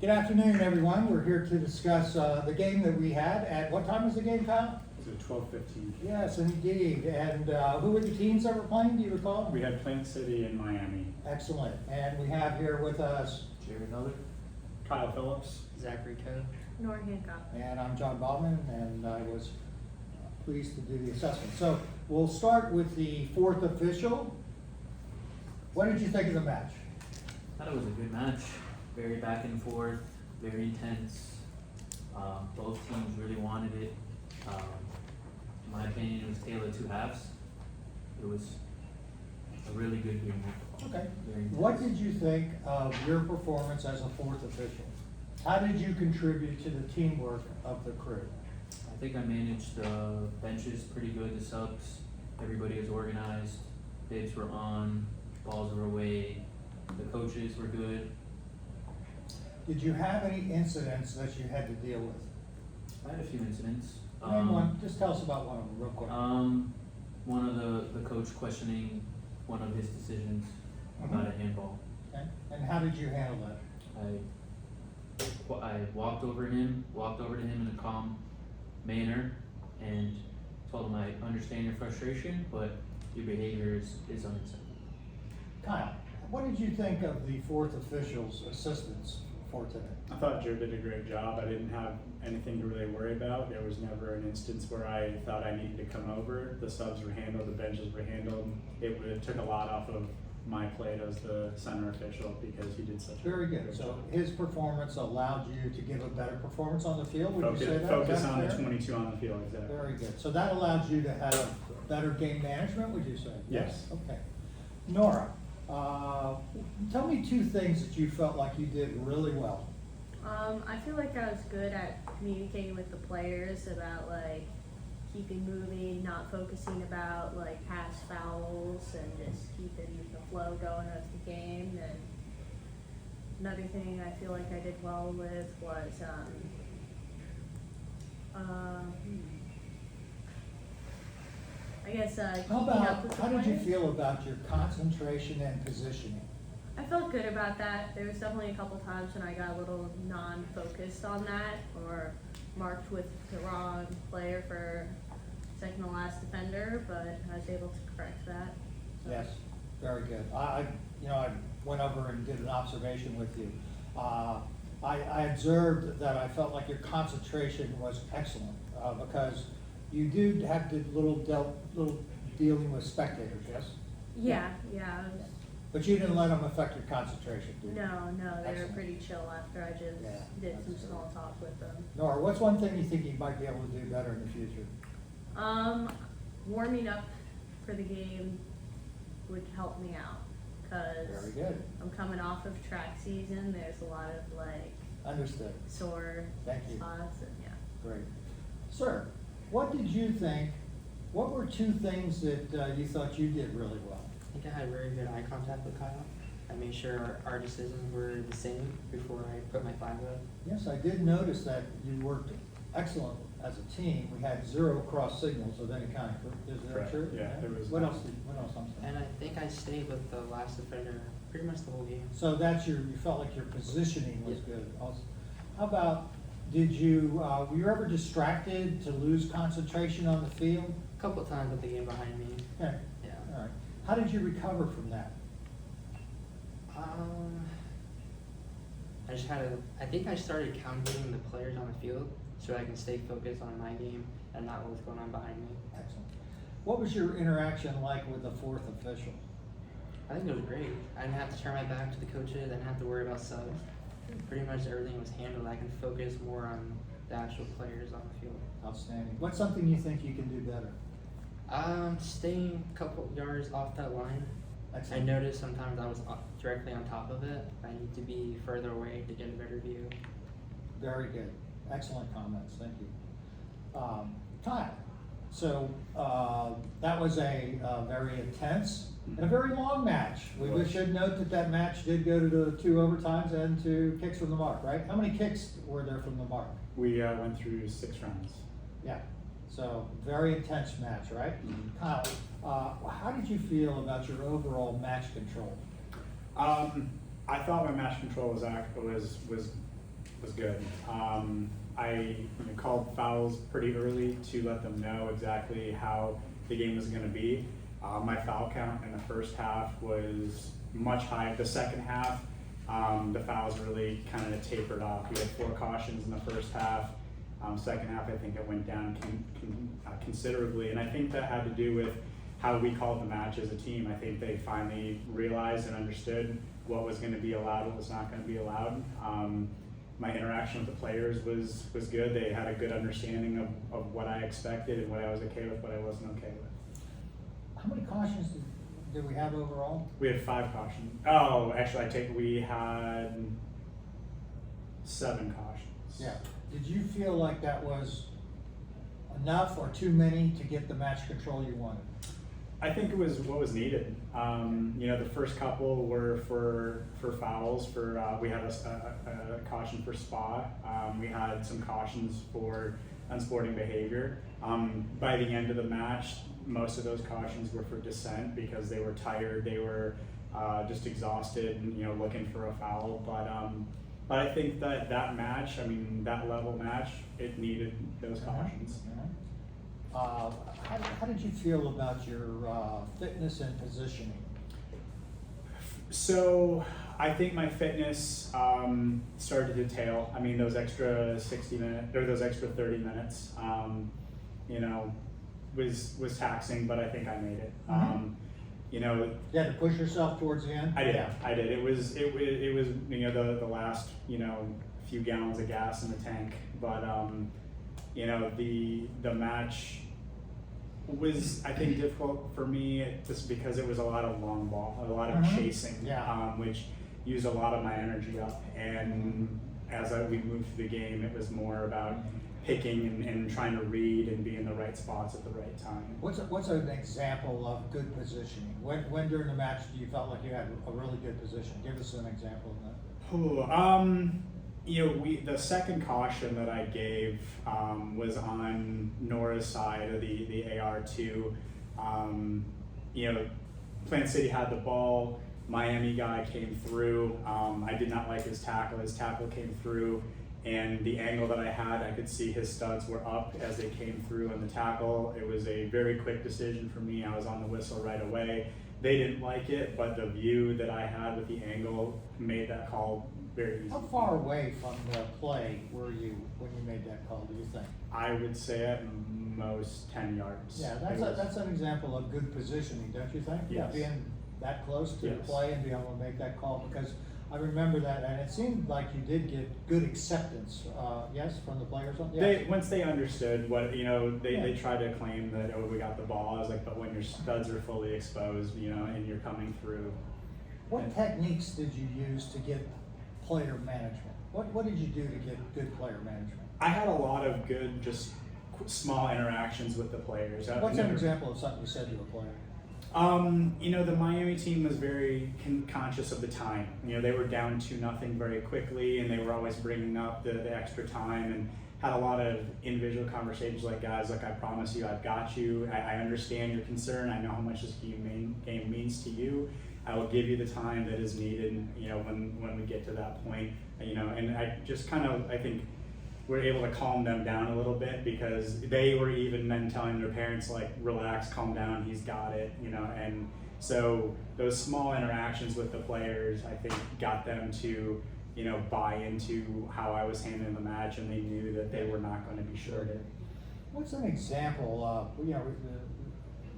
Good afternoon, everyone. We're here to discuss the game that we had at, what time was the game, Kyle? It was at 12:15. Yes, indeed. And who were the teams that were playing? Do you recall? We had Plant City and Miami. Excellent. And we have here with us, Jared Miller, Kyle Phillips. Zachary Coe. Nor Hancock. and I'm John Baldwin, and I was pleased to do the assessment. So we'll start with the fourth official. What did you think of the match? I thought it was a good match. Very back and forth, very intense. Both teams really wanted it. In my opinion, it was tailored two halves. It was a really good game. Okay. Very intense. What did you think of your performance as a fourth official? How did you contribute to the teamwork of the crew? I think I managed the benches pretty good, the subs. Everybody was organized. Bids were on, balls were away. The coaches were good. Did you have any incidents that you had to deal with? I had a few incidents. Name one. Just tell us about one of them real quick. One of the coach questioning one of his decisions about a handball. Okay. And how did you handle that? I walked over to him in a calm manner and told him I understand your frustration, but your behavior is unacceptable. Kyle, what did you think of the fourth official's assistance for today? I thought Joe did a great job. I didn't have anything to really worry about. There was never an instance where I thought I needed to come over. The subs were handled, the benches were handled. It took a lot off of my plate as the center official because he did such a Very good. great So job. his performance allowed you to give a better performance on the field, would you say that? Focus Is that on the fair? 22 on the field, exactly. Very good. So that allowed you to have better game management, would you say? Yes. Okay. Nora, tell me two things that you felt like you did really well. I feel like I was good at communicating with the players about like keeping moving, not focusing about like past fouls and just keeping the flow going of the game. And another thing I feel like I did well with was I guess How keeping up about, with the how did you players. feel about your concentration and positioning? I felt good about that. There was definitely a couple times when I got a little non-focused on that or marked with the wrong player for second to last defender, but I was able to correct that. So. Yes, very good. I went over and did an observation with you. I observed that I felt like your concentration was excellent because you do have the little dealing with spectators, yes? Yeah, I was, But you didn't let them affect your concentration, did you? no, they were Excellent. pretty chill after I just Yeah, did some that's small talk with them. Nora, what's one thing you think you might be able to do better in the future? Warming up for the game would help me out Very because good. I'm coming off of track season. There's a lot of like Understood. sore Thank you. spots and yeah. Great. Sir, what did you think, what were two things that you thought you did really well? I think I had very good eye contact with Kyle. I made sure our decisions were the same before I put my flag up. Yes, I did notice that you worked excellent as a team. We had 0 cross signals of any kind. Is that Correct. true? Yeah, there was What none. else? I'm saying? And I think I stayed with the last defender pretty much the whole game. So that's you felt like your positioning was Yeah. good. Also, how about, were you ever distracted to lose concentration on the field? A couple of times with the game behind me. Yeah. Yeah. All right. How did you recover from that? I think I started counting the players on the field so I can stay focused on my game and not what was going on behind me. Excellent. What was your interaction like with the fourth official? I think it was great. I didn't have to turn my back to the coaches. I didn't have to worry about subs. Pretty much everything was handled. I can focus more on the actual players on the field. Outstanding. What's something you think you can do better? Staying a couple yards off that line. I Excellent. noticed sometimes I was directly on top of it. I need to be further away to get a better view. Very good. Excellent comments. Thank you. Kyle, so that was a very intense and a very long match. We should note that match did go to the 2 overtimes and 2 kicks from the mark, right? How many kicks were there from the mark? We went through 6 rounds. Yeah. So very intense match, right? Kyle, how did you feel about your overall match control? I thought my match control was was good. I called fouls pretty early to let them know exactly how the game was going to be. My foul count in the first half was much higher. The second half, the fouls really kind of tapered off. We had 4 cautions in the first half. Second half, I think it went down considerably, and I think that had to do with how we called the match as a team. I think they finally realized and understood what was going to be allowed, what was not going to be allowed. My interaction with the players was good. They had a good understanding of what I expected and what I was okay with, what I wasn't okay with. How many cautions did we have overall? We had 5 cautions. Oh, actually, we had 7 cautions. Yeah. Did you feel like that was enough or too many to get the match control you wanted? I think it was what was needed. The first couple were for fouls. We had a caution for spa. We had some cautions for unsporting behavior. By the end of the match, most of those cautions were for dissent because they were tired. They were just exhausted and looking for a foul. But I think that match, that level match, it needed those cautions. How did you feel about your fitness and positioning? So I think my fitness started to tail. Those extra 60 minutes or those extra 30 minutes, was taxing, but I think I made it. You had to push yourself towards the end? I did. It was the last few gallons of gas in the tank, but the match was, I think, difficult for me just because it was a lot of long ball, a lot of chasing, which used a lot of my energy up. And as we moved through the game, it was more about picking and trying to read and be in the right spots at the right time. What's an example of good positioning? When during the match do you felt like you had a really good position? Give us an example of that. The second caution that I gave was on Nora's side of the AR2. Plant City had the ball. Miami guy came through. I did not like his tackle. His tackle came through, and the angle that I had, I could see his studs were up as they came through on the tackle. It was a very quick decision for me. I was on the whistle right away. They didn't like it, but the view that I had with the angle made that call very easy. How far away from the play were you when you made that call, do you think? I would say at most 10 yards. Yeah, that's an example of good positioning, don't you think? Yes. Being that close to the Yes. play and being able to make that call, because I remember that, and it seemed like you did get good acceptance, yes, from the players? Yes. Once they understood what, they tried to claim that, oh, we got the ball. I was like, but when your studs are fully exposed, and you're coming through. What techniques did you use to get player management? What did you do to get good player management? I had a lot of good, just small interactions with the players. What's an example of something you said to a player? The Miami team was very conscious of the time. They were down 2-0 very quickly, and they were always bringing up the extra time, and had a lot of individual conversations like, guys, look, I promise you, I've got you. I understand your concern. I know how much this game means to you. I will give you the time that is needed, when we get to that point, and I just I think we're able to calm them down a little bit, because they were even then telling their parents, like, relax, calm down, he's got it, and so those small interactions with the players, I think, got them to, buy into how I was handling the match, and they knew that they were not going to be shorted. What's an example of,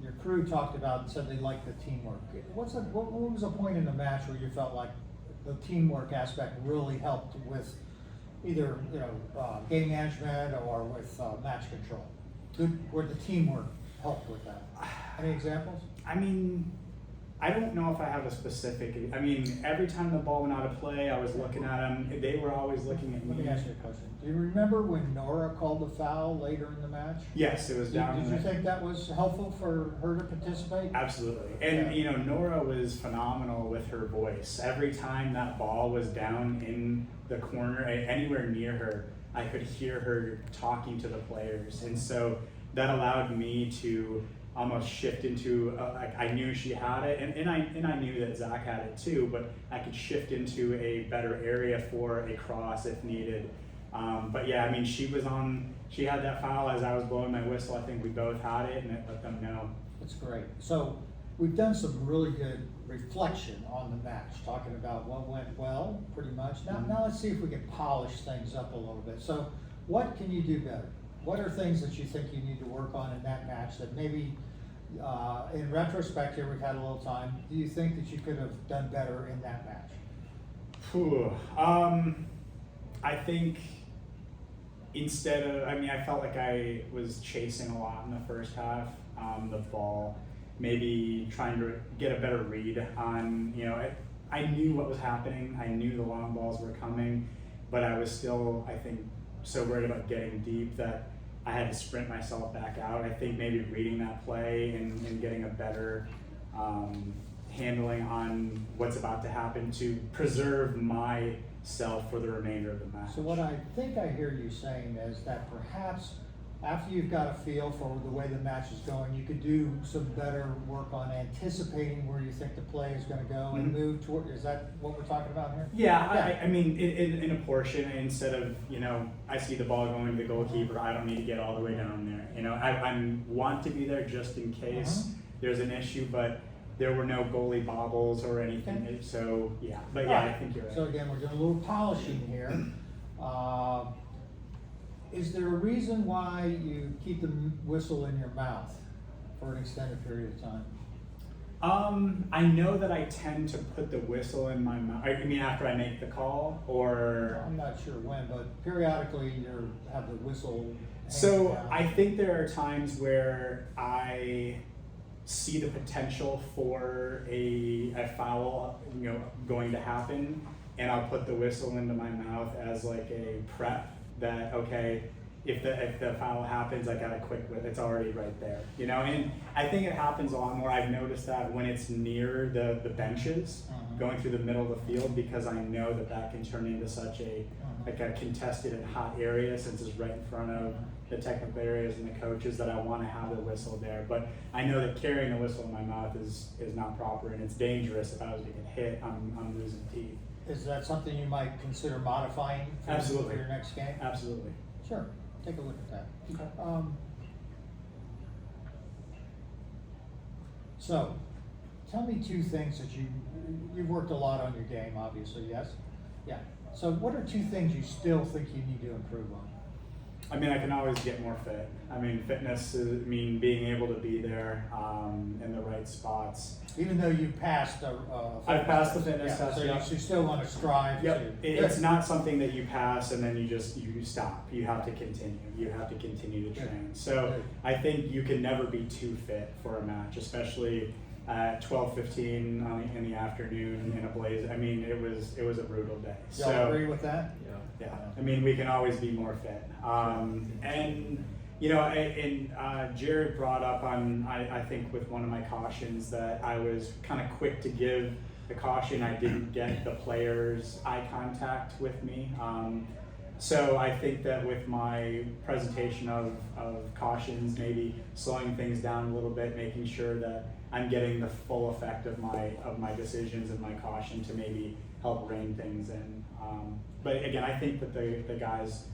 your crew talked about, said they liked the teamwork. What was a point in the match where you felt like the teamwork aspect really helped with either game management or with match control? Where the teamwork helped with that? Any examples? I don't know if I have a specific. Every time the ball went out of play, I was looking at them. They were always looking at me. Let me ask you a question. Do you remember when Nora called the foul later in the match? Yes, it was down. Did you think that was helpful for her to participate? Absolutely. And Nora was phenomenal with her voice. Every time that ball was down in the corner, anywhere near her, I could hear her talking to the players. And so that allowed me to almost shift into like I knew she had it, and I knew that Zach had it too, but I could shift into a better area for a cross if needed. But yeah, I mean, she had that foul as I was blowing my whistle. I think we both had it, and it let them know. That's great. So we've done some really good reflection on the match, talking about what went well, pretty much. Now let's see if we can polish things up a little bit. So what can you do better? What are things that you think you need to work on in that match that maybe, in retrospect here, we've had a little time, do you think that you could have done better in that match? Whew. I think I felt like I was chasing a lot in the first half, the ball, maybe trying to get a better read on, I knew what was happening. I knew the long balls were coming, but I was still, I think, so worried about getting deep that I had to sprint myself back out. I think maybe reading that play and getting a better handling on what's about to happen to preserve myself for the remainder of the match. So what I think I hear you saying is that perhaps after you've got a feel for the way the match is going, you could do some better work on anticipating where you think the play is going to go and move toward. Is that what we're talking about here? Yeah, I mean, in a portion, instead of, I see the ball going to the goalkeeper, I don't need to get all the way down there. I want to be there just in case there's an issue, but there were no goalie bobbles or anything. Okay. So, yeah. But yeah, I think you're right. So again, we're doing a little polishing here. Is there a reason why you keep the whistle in your mouth for an extended period of time? I know that I tend to put the whistle in my mouth. I mean, after I make the call, or I'm not sure when, but periodically you have the whistle hanging so down. I think there are times where I see the potential for a foul, going to happen, and I'll put the whistle into my mouth as like a prep that, okay, if the foul happens, I got a quick whip, it's already right there, and I think it happens a lot more. I've noticed that when it's near the benches, going through the middle of the field, because I know that can turn into such a contested and hot area, since it's right in front of the technical areas and the coaches, that I want to have the whistle there. But I know that carrying the whistle in my mouth is not proper, and it's dangerous. If I was to get hit, I'm losing teeth. Is that something you might consider modifying for Absolutely. your next game? Absolutely. Sure, take a look at that. Okay. So, tell me two things that you've worked a lot on your game, obviously, yes? Yeah. So what are two things you still think you need to improve on? I mean, I can always get more fit. I mean, fitness is, being able to be there in the right spots. Even though you passed I passed the fitness test, so yeah. you still want to strive to. It's not something that you pass and then you stop. You have to continue. You have to continue to train. So I think you can never be too fit for a match, especially at 12:15 in the afternoon in a blaze. I mean, it was a brutal day. Y'all agree with that? Yeah. I mean, we can always be more fit. And Jared brought up on, I think with one of my cautions, that I was kind of quick to give the caution. I didn't get the players' eye contact with me. So I think that with my presentation of cautions, maybe slowing things down a little bit, making sure that I'm getting the full effect of my decisions and my caution to maybe help rein things in. But again, I think that the guys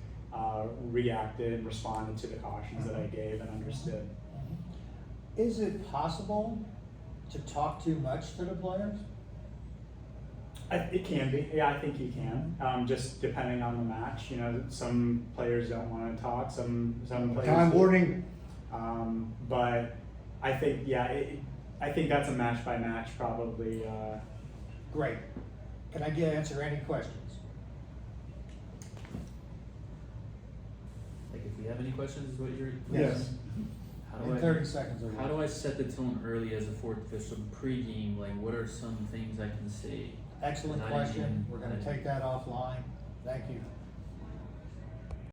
reacted and responded to the cautions that I gave and understood. Is it possible to talk too much to the players? It can be. Yeah, I think you can. Just depending on the match. Some players don't want to talk. Some players. Time warning. But I think, I think that's a match by match probably. Great. Can I answer any questions? Like, if we have any questions, is what you're. Yes. How do In I, 30 seconds or how do I set the tone early as a fourth official pregame? Like, what are some things I can say? Excellent Not question. even- We're going to take that offline. Thank you.